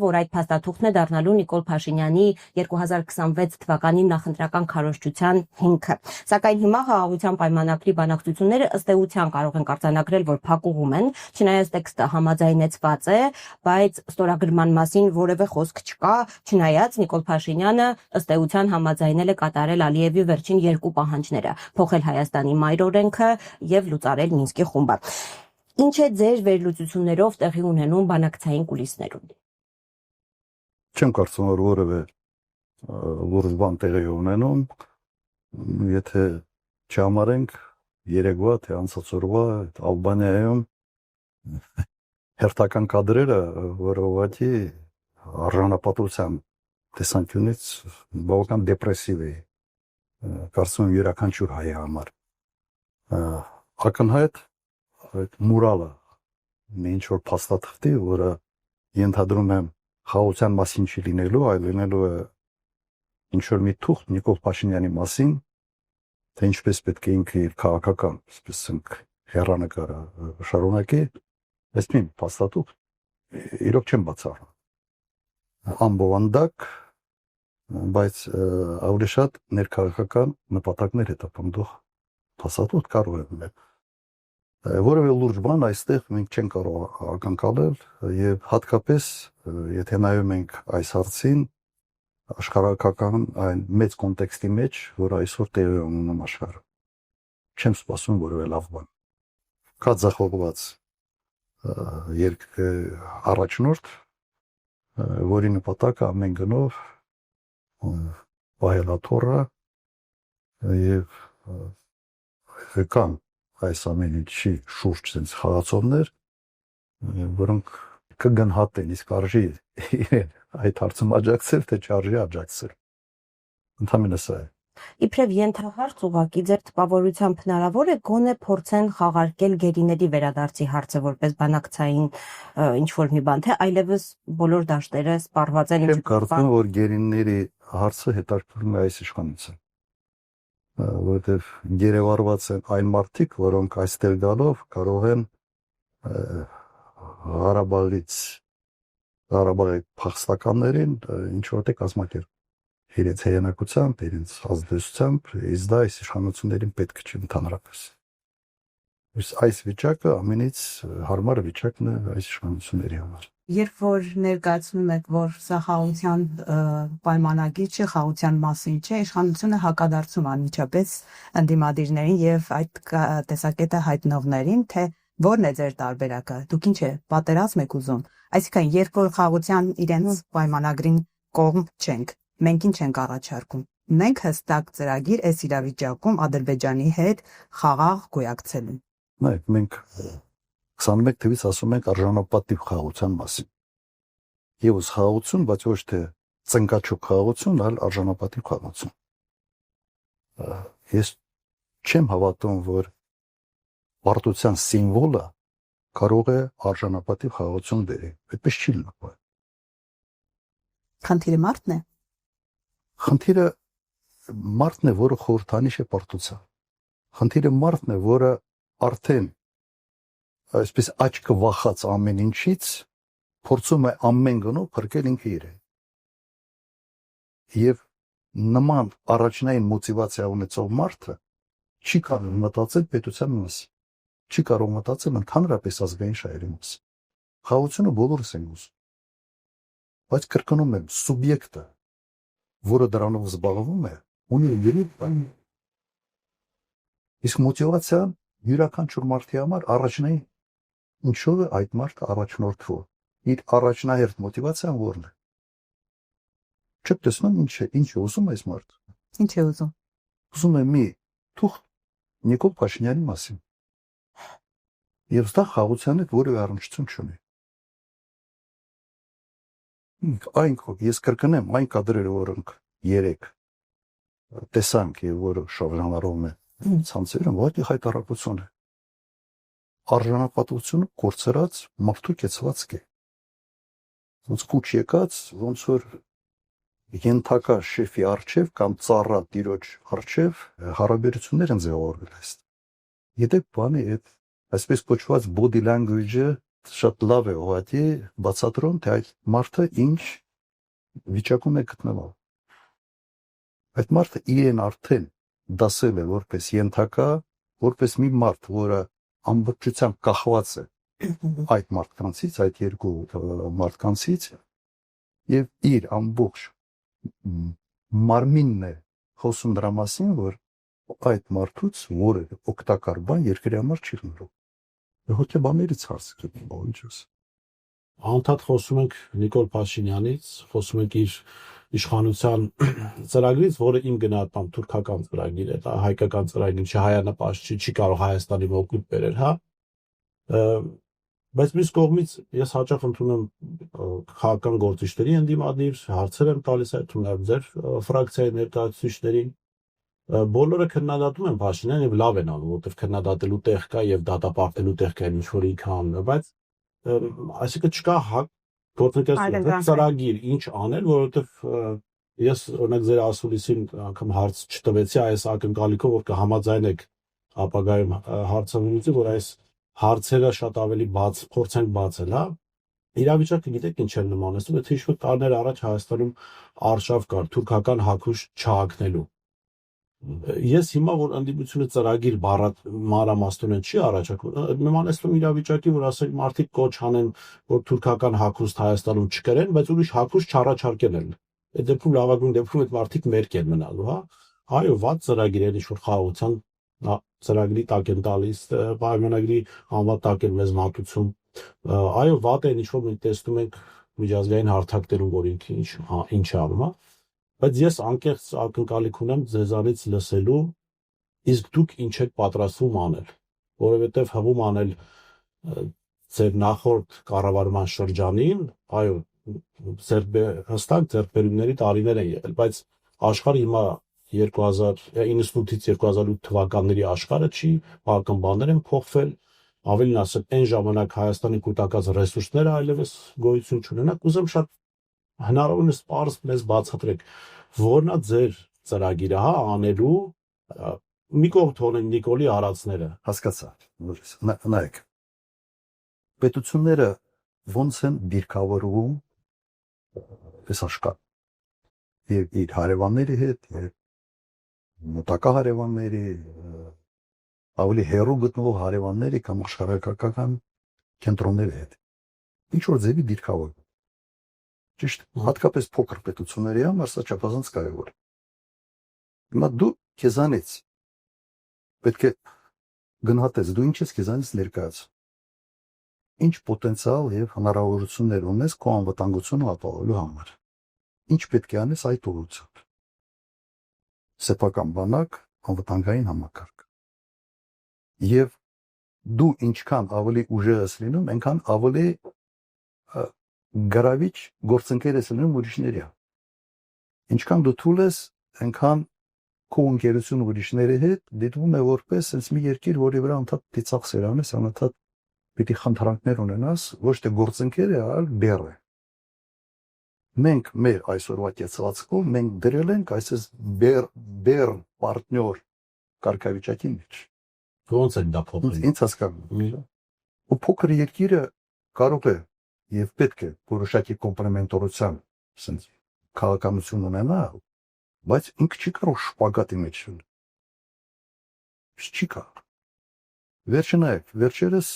որ այդ փաստաթուղթն է դառնալու Նիկոլ Փաշինյանի 2026 թվականի նախընտրական քարոզչության հիմքը։ Սակայն հիմա խաղաղության պայմանագրի բանակցությունները ըստ էության կարող են արձանագրել, որ փակուղում են, չնայած տեքստը համաձայնեցված է, բայց ստորագրման մասին որևէ խոսք չկա, չնայած Նիկոլ Փաշինյանը ըստ էության համաձայնել է կատարել Ալիևի վերջին երկու պահանջները՝ փոխել Հայաստանի մայր օրենքը եւ լուծարել Մինսկի խումբը։ Ինչ է ձեր վերլուծություններով տեղի ունենում բանակցային կուլիսներում։ Չեմ կարծում, որ որևէ լուրջ բան տեղի ունենում, եթե չհամարենք երեկվա թե անցած օրվա Ալբանիայում հերթական կադրերը, որը ուղղակի արժանապատվության տեսանկյունից բավական դեպրեսիվ է, կարծում եմ յուրաքանչյուր հայի համար։ Ակնհայտ այդ մուրալը մի ինչ-որ փաստաթղթի, որը ենթադրում եմ խաղաղության մասին չի լինելու, այլ լինելու է ինչ-որ մի թուղթ Նիկոլ Փաշինյանի մասին, թե ինչպես պետք է ինքը իր քաղաքական, այսպես ասենք, հեռանկարը շարունակի, այս մի փաստաթուղթ իրոք չեմ բացառում։ Անբովանդակ, բայց ավելի շատ ներքաղաքական նպատակներ հետապնդող փաստաթուղթ կարող է լինել։ Որևէ լուրջ բան այստեղ մենք չենք կարող ակնկալել եւ հատկապես եթե նայում ենք այս հարցին աշխարհակական այն մեծ կոնտեքստի մեջ, որ այսօր տեղի ունենում աշխարհը։ Չեմ սպասում որևէ լավ բան։ Կա ձախողված առաջնորդ, որի նպատակը ամեն գնով վայելաթոռը եւ կան այս ամեն ինչի շուրջ sense խաղացողներ, որոնք կգնահատեն, իսկ արժի այդ հարցում աջակցել, թե չարժի աջակցել։ Ընդհանրապես սա է։ Իբրև ենթահարց ուղղակի ձեր տպավորությամբ հնարավոր է գոնե փորձեն խաղարկել գերիների վերադարձի հարցը որպես բանակցային ինչ-որ մի բան, թե այլևս բոլոր դաշտերը սպառված են։ Եմ կարծում, որ գերիների հարցը հետաքրքրում է այս իշխանությունը, որովհետև գերեվարված են այն մարդիկ, որոնք այստեղ գալով կարող են Ղարաբաղի փախստականներին ինչ որտեղ կազմակերպել իրենց հեղինակությամբ, իրենց ազդեցությամբ, իսկ դա այս իշխանություններին պետք չի ընդհանրապես։ Այս վիճակը ամենից հարմար վիճակն է այս իշխանությունների համար։ Երբ որ ներկայացնում եք, որ սա խաղաղության պայմանագիր չէ, խաղաղության մասին չէ, իշխանությունը հակադարձում անմիջապես ընդդիմադիրներին եւ այդ տեսակետը հայտնողներին, թե որն է ձեր տարբերակը, դուք ինչ է պատերազմ եք ուզում, այսինքն երբ որ խաղաղության իրենց պայմանագրին կողմ չենք, մենք ինչ ենք առաջարկում, մենք հստակ ծրագիր այս իրավիճակում Ադրբեջանի հետ խաղաղ գոյակցելու։ Նայեք, մենք 21 թվականից ասում ենք արժանապատիվ խաղաղության մասին։ Եվս խաղաղություն, բայց ոչ թե ծնկաչուկ խաղաղություն, այլ արժանապատիվ խաղաղություն։ Ես չեմ հավատում, որ պարտության սիմվոլը կարող է արժանապատիվ խաղաղություն բերել։ Այդպես չի լինում։ Խնդիրը մարդն է։ Խնդիրը մարդն է, որը խորհրդանիշ է պարտության։ Խնդիրը մարդն է, որը արդեն այսպես աչքը վախած ամեն ինչից փորձում է ամեն գնով փրկել ինքը իրեն։ Եվ նման առաջնային մոտիվացիա ունեցող մարդը չի կարող մտածել պետության մասին, չի կարող մտածել ընդհանրապես ազգային շահերի մասին։ Խաղաղությունը բոլորս ենք ուզում, բայց կրկնում եմ, սուբյեկտը, որը դրանով զբաղվում է, ունի երեք բան։ Իսկ մոտիվացիան յուրաքանչյուր մարդի համար առաջնային ինչով է այդ մարդը առաջնորդվում։ Իր առաջնահերթ մոտիվացիան ո՞րն է։ Չեք տեսնում ինչ է ուզում այս մարդը։ Ինչ է ուզում։ Ուզում է մի թուղթ Նիկոլ Փաշինյանի մասին։ Եվ դա խաղաղության հետ որևէ առնչություն չունի։ Ես կրկնեմ, այն կադրերը, որոնք երեք տեսանք եւ որը շարժանարում է ցանցերում, ուղղակի հայտարարություն է։ Արժանապատվությունը կորցրած մարդու կեցված է։ Ոնց կուչ եկած, ոնց որ ենթակա շեֆի արչև կամ ծառա տիրոջ արչև հարաբերություններ են ձևավորվել այստեղ։ Եթե բանի այդ այսպես կոչված body language-ը շատ լավ է ուղղակի բացատրում, թե այդ մարդը ինչ վիճակում է գտնվում։ Այդ մարդը իրեն արդեն դասել է որպես ենթակա, որպես մի մարդ, որը ամբողջությամբ կախված է այդ մարդկանցից, այդ երկու մարդկանցից եւ իր ամբողջ մարմինն է խոսում դրա մասին, որ այդ մարդուց որևէ օգտակար բան երկրի համար չի լինելու։ Հոգեբաններից հարց գտնվում ինչպես։ Անդադ խոսում ենք Նիկոլ Փաշինյանից, խոսում ենք իր իշխանության ծրագրից, որը իմ գնահատմամբ թուրքական ծրագիր է, դա հայկական ծրագիր չի, հայանպաստ չի կարող Հայաստանի օգուտ բերել, հա։ Բայց մյուս կողմից ես հաճախ ընդունում քաղաքական գործիչների ընդդիմադիր հարցեր եմ տալիս այդ թվում ձեր ֆրակցիայի ներկայացուցիչներին։ Բոլորը քննադատում են Փաշինյանին եւ լավ են անում, որովհետեւ քննադատելու տեղ կա եւ դատապարտելու տեղ կա ինչ որ ինքան, բայց այսինքն չկա գործընկերության ծրագիր ինչ անել, որովհետեւ ես օրինակ ձեր ասուլիսին անգամ հարց չտվեցի այս ակնկալիքով, որ կհամաձայնեք ապագայում հարցանունից, որ այս հարցերը շատ ավելի բաց փորձենք բացել, հա։ Իրավիճակը գիտեք ինչ է նմանեցնում, եթե ինչ-որ տարիներ առաջ Հայաստանում արշավ կար թուրքական հագուշ չհագնելու։ Ես հիմա որ ընդդիմությունը ծրագիր մանրամասնորեն չի առաջարկում, նմանեցնում իրավիճակի, որ ասենք մարդիկ կոչ անեն, որ թուրքական հագուստ Հայաստանում չկրեն, բայց ուրիշ հագուստ չառաջարկեն են։ Այդ դեպքում լավագույն դեպքում այդ մարդիկ մերկ են մնալու, հա։ Այո, վատ ծրագիր է, ինչ-որ խաղաղության ծրագրի տակ են տալիս, պայմանագրի անվան տակ են մեզ մատուցում։ Այո, վատ է, ինչ-որ մենք տեսնում ենք միջազգային հարթակներում, որ ինքը ինչ է անում, հա։ Բայց ես անկեղծ ակնկալիք ունեմ ձեզանից լսելու, իսկ դուք ինչ եք պատրաստվում անել, որովհետև հվում անել ձեր նախորդ կառավարման շրջանին, այո, հստակ ձեռքբերումների տարիներ են եղել, բայց աշխարհը հիմա 1998-ից 2008 թվականների աշխարհը չի, բավական բաներ են փոխվել, ավելին ասել, այն ժամանակ Հայաստանի կուտակած ռեսուրսները այլևս գոյություն չունենան, կուզեմ շատ հնարավորինս պարզ մեզ բացատրեք, որն է ձեր ծրագիրը, հա, անելու մի կողմ թողնենք Նիկոլի արածները։ Հասկացա, նայեք։ Պետությունները ոնց են դիրքավորվում այս աշխարհ եւ իր հարևանների հետ, եւ մոտակա հարևանների, ավելի հեռու գտնվող հարևանների կամ աշխարհակական կենտրոնների հետ։ Ինչ որ ձևի դիրքավորվում։ Ճիշտ, հատկապես փոքր պետությունների համար սա չափազանց կարևոր է։ Հիմա դու քեզանից պետք է գնահատես, դու ինչ ես քեզանից ներկայացնում։ Ինչ պոտենցիալ եւ հնարավորություններ ունես քո անվտանգությունը ապահովելու համար։ Ինչ պետք է անես այդ ուղղությամբ։ Սեփական բանակ, անվտանգային համակարգ։ Եվ դու ինչքան ավելի ուժեղ ես լինում, այնքան ավելի գրավիչ գործընկեր ես լինում ուրիշների հետ։ Ինչքան դու թույլ ես, այնքան քո ընկերությունը ուրիշների հետ դիտվում է որպես sense մի երկիր, որի վրա անդադ դիցախ սերան ես, անդադ պիտի խնդրանքներ ունենաս, ոչ թե գործընկեր է, այլ բեռ է։ Մենք մեր այսօրվա կեցվածքով մենք դրել ենք այսպես բեռ պարտներ կարգավիճակի մեջ։ Ոնց է դա փոխել։ Ինչ հասկանում։ Ու փոքր երկիրը կարող է եւ պետք է որոշակի կոմպլեմենտորության sense քաղաքականություն ունենա, բայց ինքը չի կարող շպագատի մեջ լինել։ Չի կարող։ Վերջինայք, վերջերս